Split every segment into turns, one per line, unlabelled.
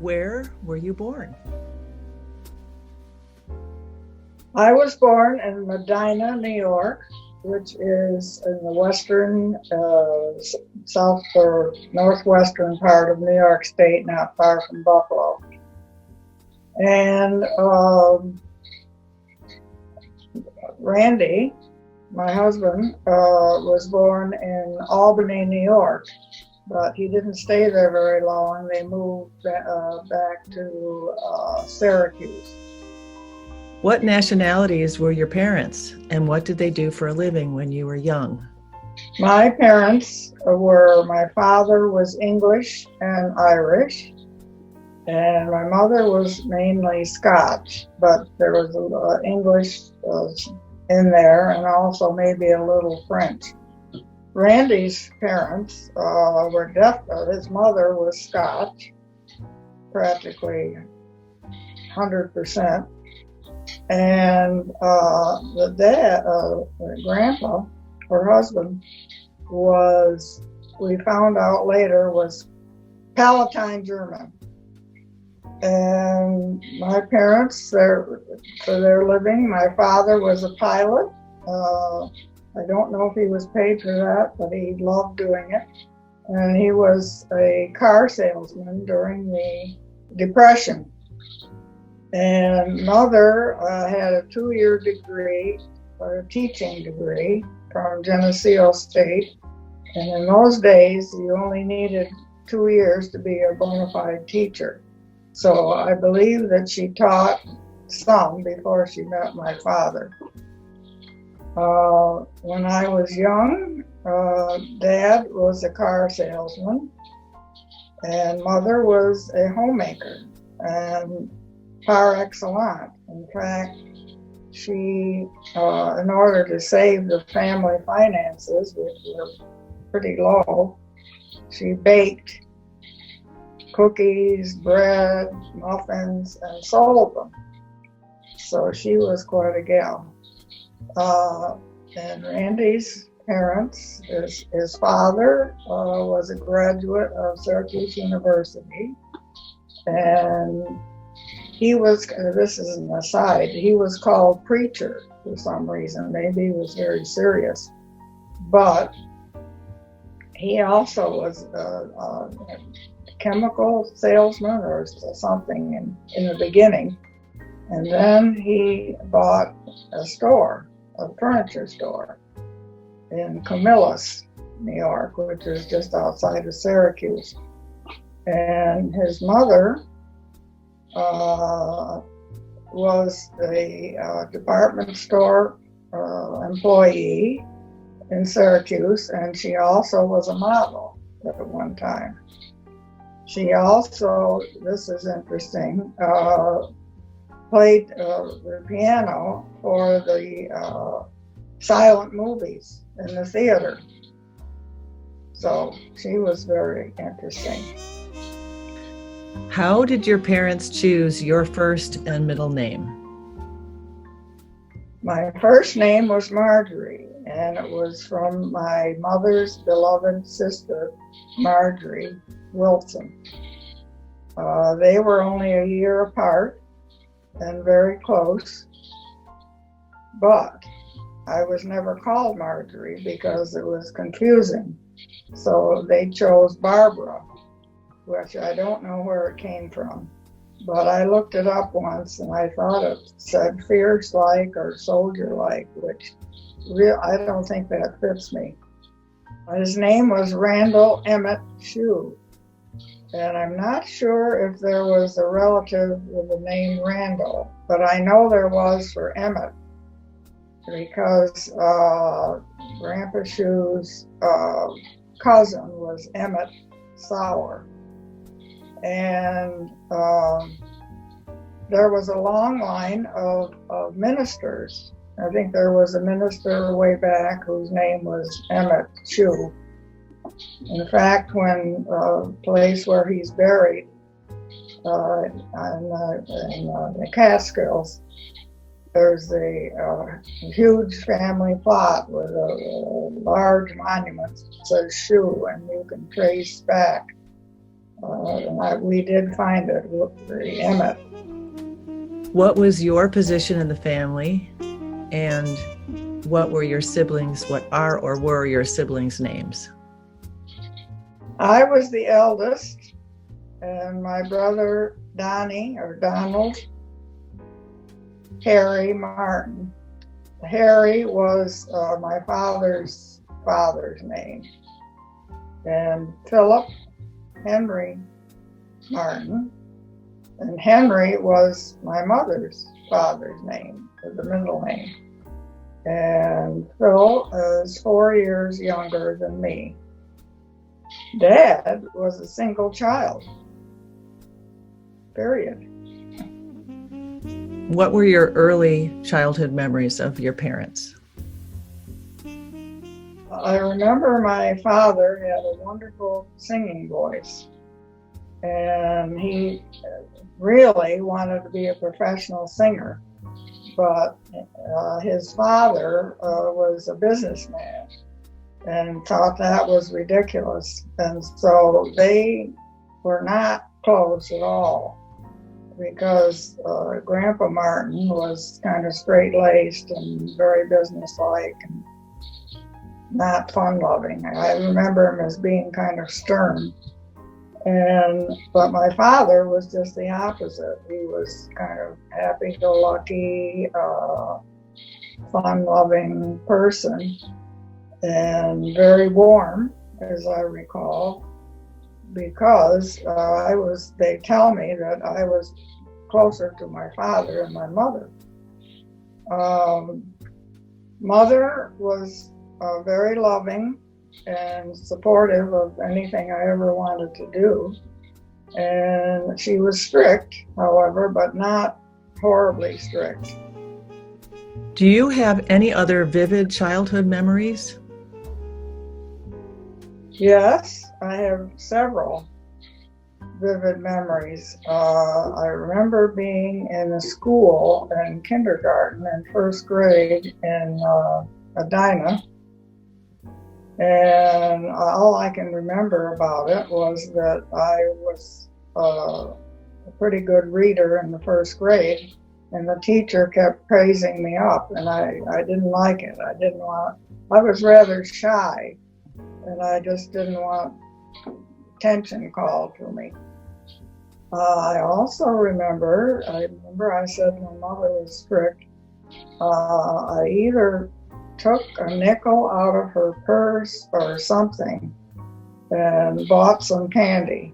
Where were you born?
I was born in Medina, New York, which is in the western, south or northwestern part of New York State, not far from Buffalo. And Randy, my husband, was born in Albany, New York, but he didn't stay there very long. They moved back to Syracuse.
What nationalities were your parents, and what did they do for a living when you were young?
My parents were, my father was English and Irish, and my mother was mainly Scotch, but there was English in there and also maybe a little French. Randy's parents were deaf. His mother was Scotch, practically 100%. And the dad, grandpa, her husband, was, we found out later, was Palatine German. And my parents, for their living, my father was a pilot. I don't know if he was paid for that, but he loved doing it. And he was a car salesman during the Depression. And mother had a 2-year degree, or a teaching degree, from Geneseo State. And in those days, you only needed 2 years to be a bona fide teacher. So I believe that she taught some before she met my father. When I was young, Dad was a car salesman, and Mother was a homemaker and par excellence. In fact, she, in order to save the family finances, which were pretty low, she baked cookies, bread, muffins, and sold them. So she was quite a gal. And Randy's parents, his father was a graduate of Syracuse University, and he was, this is an aside, he was called preacher for some reason. Maybe he was very serious, but he also was a chemical salesman or something in the beginning. And then he bought a store, a furniture store in Camillus, New York, which is just outside of Syracuse. And his mother was a department store employee in Syracuse, and she also was a model at one time. She also, this is interesting, played the piano for the silent movies in the theater. So she was very interesting.
How did your parents choose your first and middle name?
My first name was Marjorie, and it was from my mother's beloved sister, Marjorie Wilson. They were only a year apart and very close, but I was never called Marjorie because it was confusing. So they chose Barbara, which I don't know where it came from, but I looked it up once and I thought it said fierce-like or soldier-like, which I don't think that fits me. His name was Randall Emmett Shew, and I'm not sure if there was a relative with the name Randall, but I know there was for Emmett because Grandpa Shew's cousin was Emmett Sauer. And there was a long line of ministers. I think there was a minister way back whose name was Emmett Shew. In fact, when the place where he's buried in the Catskills, there's a huge family plot with a large monument that says Shew, and you can trace back We did find it, the Emmett.
What was your position in the family, and what were your siblings, what are or were your siblings' names?
I was the eldest, and my brother Donnie, or Donald, Harry Martin. Harry was my father's name, and Philip Henry Martin, and Henry was my mother's father's name, or the middle name. And Phil is 4 years younger than me. Dad was a single child, period.
What were your early childhood memories of your parents?
I remember my father had a wonderful singing voice, and he really wanted to be a professional singer, but his father was a businessman and thought that was ridiculous, and so they were not close at all, because Grandpa Martin was kind of straight-laced and very businesslike and not fun-loving. I remember him as being kind of stern. But my father was just the opposite. He was kind of happy-go-lucky, fun-loving person, and very warm, as I recall, because they tell me that I was closer to my father and my mother. Mother was very loving and supportive of anything I ever wanted to do. And she was strict, however, but not horribly strict.
Do you have any other vivid childhood memories?
Yes, I have several vivid memories. I remember being in a school in kindergarten and first grade in Edina, and all I can remember about it was that I was a pretty good reader in the first grade, and the teacher kept praising me up, and I didn't like it. I was rather shy, and I just didn't want attention called to me. I also remember I said my mother was strict. I either took a nickel out of her purse or something and bought some candy.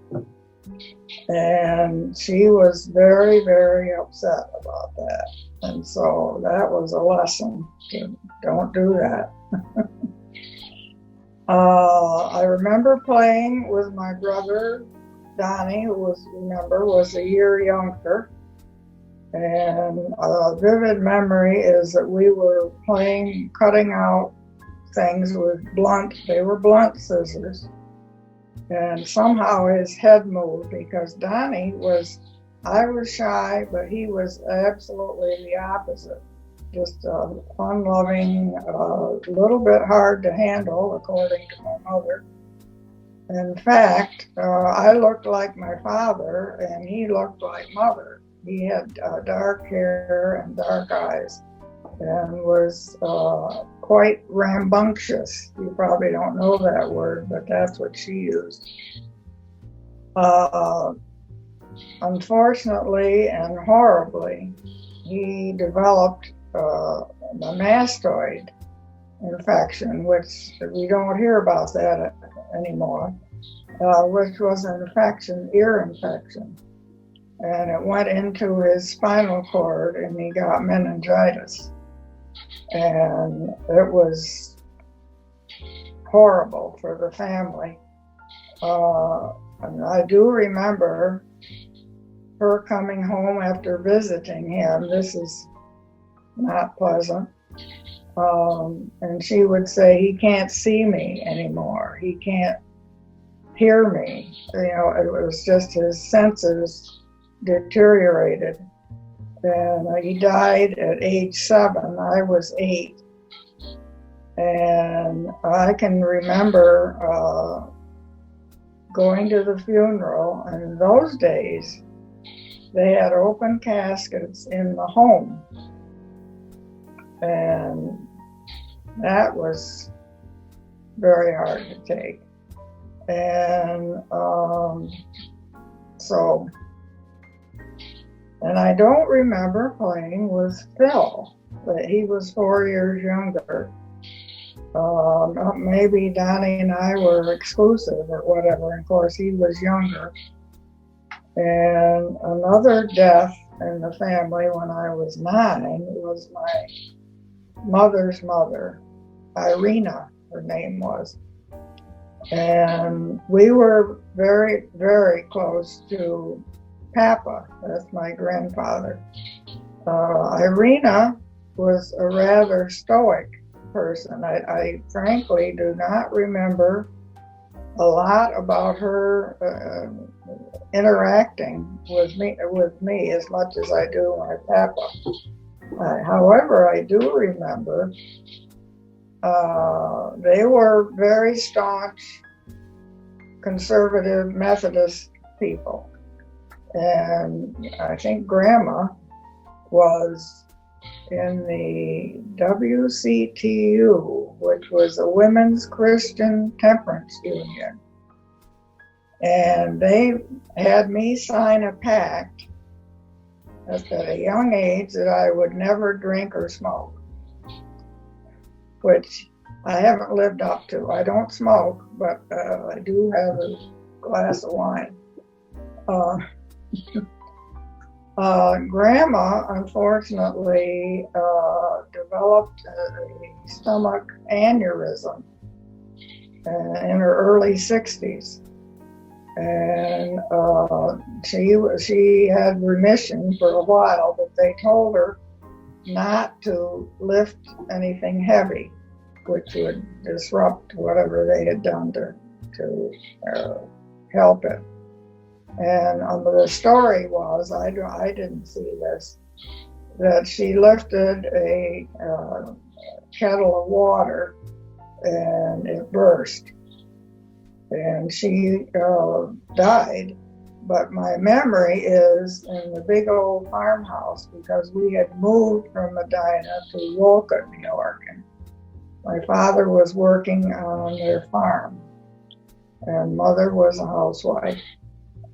And she was very, very upset about that. And so that was a lesson. Don't do that. I remember playing with my brother, Donnie, who was a year younger. And a vivid memory is that we were cutting out things with blunt scissors. And somehow his head moved, because I was shy, but he was absolutely the opposite. Just fun-loving, a little bit hard to handle, according to my mother. In fact, I looked like my father, and he looked like Mother. He had dark hair and dark eyes, and was quite rambunctious. You probably don't know that word, but that's what she used. Unfortunately and horribly, he developed a mastoid infection, which we don't hear about that anymore, which was an ear infection. And it went into his spinal cord, and he got meningitis. And it was horrible for the family. And I do remember her coming home after visiting him. This is not pleasant. And she would say, he can't see me anymore. He can't hear me. It was just his senses deteriorated. And he died at age 7. I was 8. And I can remember going to the funeral. And in those days, they had open caskets in the home. And that was very hard to take. And and I don't remember playing with Phil, but he was 4 years younger. Maybe Donnie and I were exclusive or whatever. And of course, he was younger. And another death in the family when I was 9 was my mother's mother, Irina, her name was. And we were very, very close to Papa, that's my grandfather. Irina was a rather stoic person. I frankly do not remember a lot about her interacting with me as much as I do my Papa. However, I do remember they were very staunch conservative Methodist people. And I think Grandma was in the WCTU, which was a Women's Christian Temperance Union. And they had me sign a pact at a young age that I would never drink or smoke, which I haven't lived up to. I don't smoke, but I do have a glass of wine. Grandma, unfortunately, developed a stomach aneurysm in her early 60s. And she had remission for a while, but they told her not to lift anything heavy, which would disrupt whatever they had done to help it. And the story was, I didn't see this, that she lifted a kettle of water and it burst. And she died. But my memory is in the big old farmhouse, because we had moved from Medina to Wolcott, New York. And my father was working on their farm, and Mother was a housewife.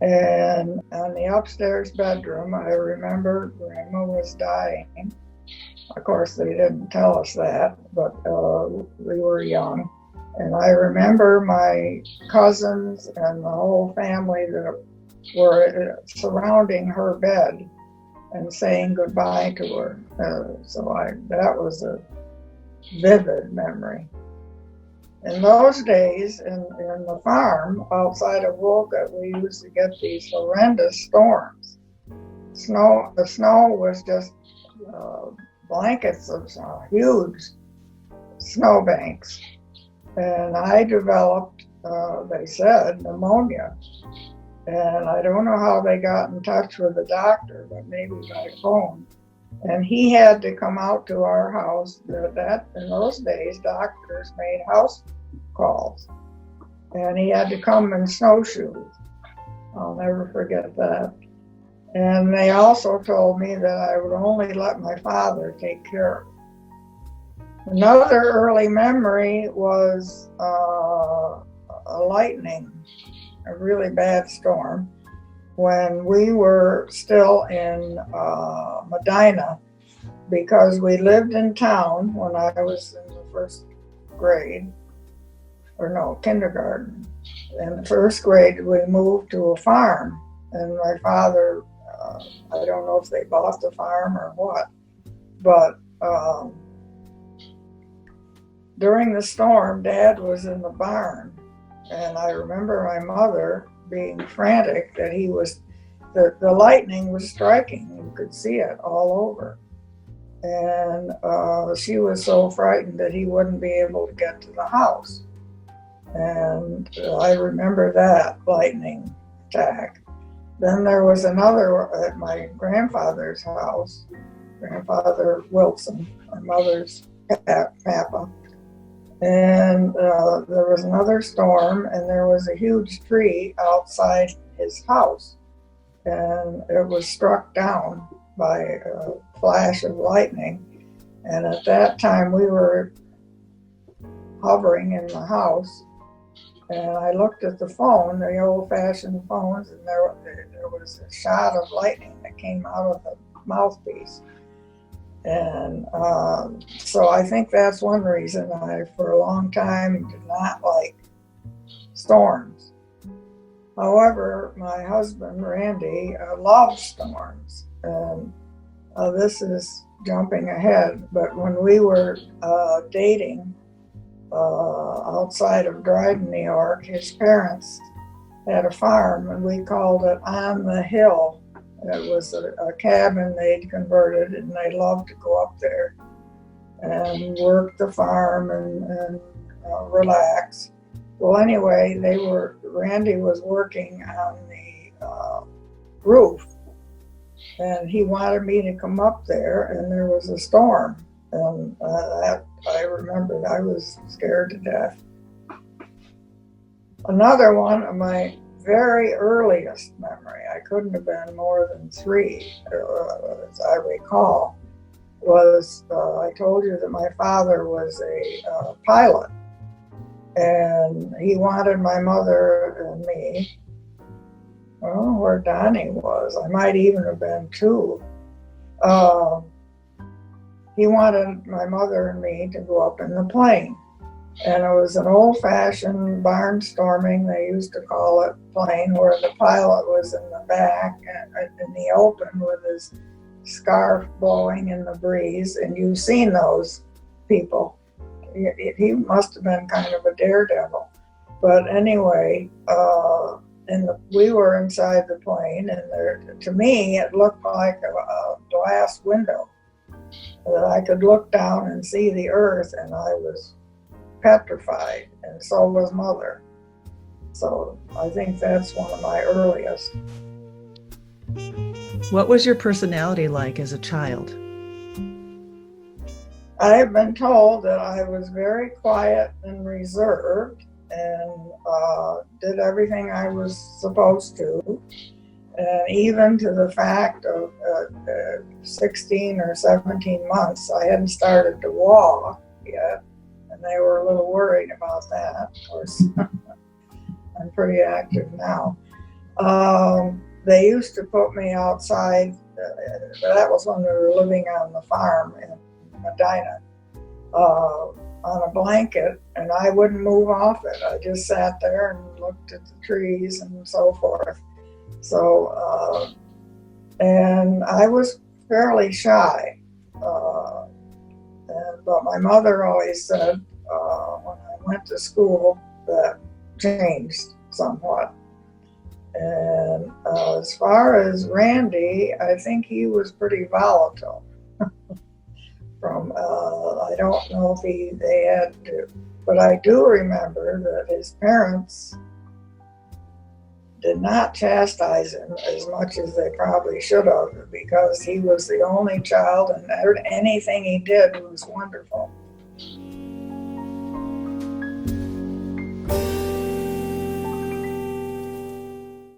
And on the upstairs bedroom, I remember Grandma was dying. Of course, they didn't tell us that, but we were young. And I remember my cousins and the whole family that were surrounding her bed and saying goodbye to her. That was a vivid memory. In those days, in the farm outside of Wolcott, we used to get these horrendous storms. The snow was just blankets of huge snowbanks. And I developed, they said, pneumonia. And I don't know how they got in touch with the doctor, but maybe by phone. And he had to come out to our house. In those days, doctors made house calls. And he had to come in snowshoes. I'll never forget that. And they also told me that I would only let my father take care of it. Another early memory was a lightning, a really bad storm, when we were still in Medina, because we lived in town when I was in the first grade, kindergarten. In the first grade, we moved to a farm, and my father, I don't know if they bought the farm or what, but during the storm, Dad was in the barn, and I remember my mother being frantic that the lightning was striking. You could see it all over. And she was so frightened that he wouldn't be able to get to the house. And I remember that lightning attack. Then there was another at my grandfather's house, Grandfather Wilson, my mother's papa. And And there was another storm, and there was a huge tree outside his house, and it was struck down by a flash of lightning. And at that time, we were hovering in the house, and I looked at the phone, the old-fashioned phones, and there was a shot of lightning that came out of the mouthpiece. And so I think that's one reason I, for a long time, did not like storms. However, my husband, Randy, loves storms. And this is jumping ahead, but when we were dating outside of Dryden, New York, his parents had a farm, and we called it On the Hill. It was a cabin they'd converted, and they loved to go up there and work the farm and relax. Well, anyway, Randy was working on the roof, and he wanted me to come up there, and there was a storm, and I remembered I was scared to death. Another one of my very earliest memory, I couldn't have been more than 3, as I recall, was I told you that my father was a pilot, and he wanted my mother and me, well, where Donnie was, I might even have been 2. He wanted my mother and me to go up in the plane. And it was an old-fashioned barnstorming, they used to call it, plane, where the pilot was in the back in the open with his scarf blowing in the breeze. And you've seen those people. He must have been kind of a daredevil. But anyway, we were inside the plane, and to me, it looked like a glass window that I could look down and see the earth, and I was petrified, and so was Mother. So I think that's one of my earliest.
What was your personality like as a child?
I've been told that I was very quiet and reserved, and did everything I was supposed to. And even to the fact of 16 or 17 months, I hadn't started to walk yet. And they were a little worried about that. Of course, I'm pretty active now. They used to put me outside, that was when we were living on the farm in Medina, on a blanket, and I wouldn't move off it. I just sat there and looked at the trees and so forth. So, and I was fairly shy. But my mother always said when I went to school that changed somewhat. And as far as Randy, I think he was pretty volatile. I don't know if they had to, but I do remember that his parents did not chastise him as much as they probably should have, because he was the only child, and anything he did was wonderful.